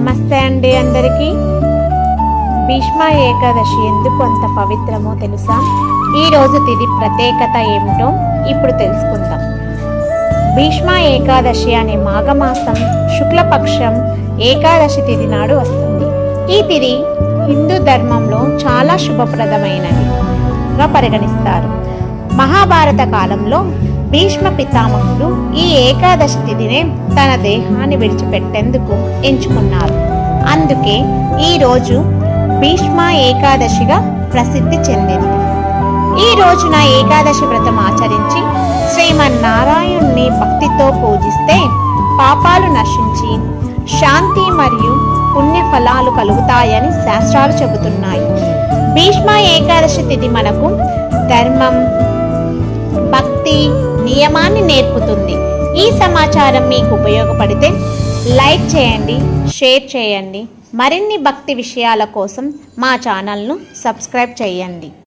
నమస్తే అండి అందరికీ. భీష్మ ఏకాదశి ఎందుకు అంత పవిత్రమో తెలుసా? ఈరోజు తిథి ప్రత్యేకత ఏమిటో ఇప్పుడు తెలుసుకుందాం. భీష్మ ఏకాదశి అనే మాఘమాసం శుక్లపక్షం ఏకాదశి తిథి నాడు వస్తుంది. ఈ తిథి హిందూ ధర్మంలో చాలా శుభప్రదమైనదిగా పరిగణిస్తారు. మహాభారత కాలంలో భీష్మ పితామహుడు ఈ ఏకాదశి తిథినే తన దేహాన్ని విడిచిపెట్టేందుకు ఎంచుకున్నారు. అందుకే ఈరోజు భీష్మ ఏకాదశిగా ప్రసిద్ధి చెందింది. ఈ రోజున ఏకాదశి వ్రతం ఆచరించి శ్రీమన్నారాయణుని భక్తితో పూజిస్తే పాపాలు నశించి శాంతి మరియు పుణ్య ఫలాలు కలుగుతాయని శాస్త్రాలు చెబుతున్నాయి. భీష్మ ఏకాదశి తిథి మనకు ధర్మం, భక్తి, నియమాన్ని నేర్పుతుంది. ఈ సమాచారం మీకు ఉపయోగపడితే లైక్ చేయండి, షేర్ చేయండి. మరిన్ని భక్తి విషయాల కోసం మా ఛానల్ను సబ్స్క్రైబ్ చేయండి.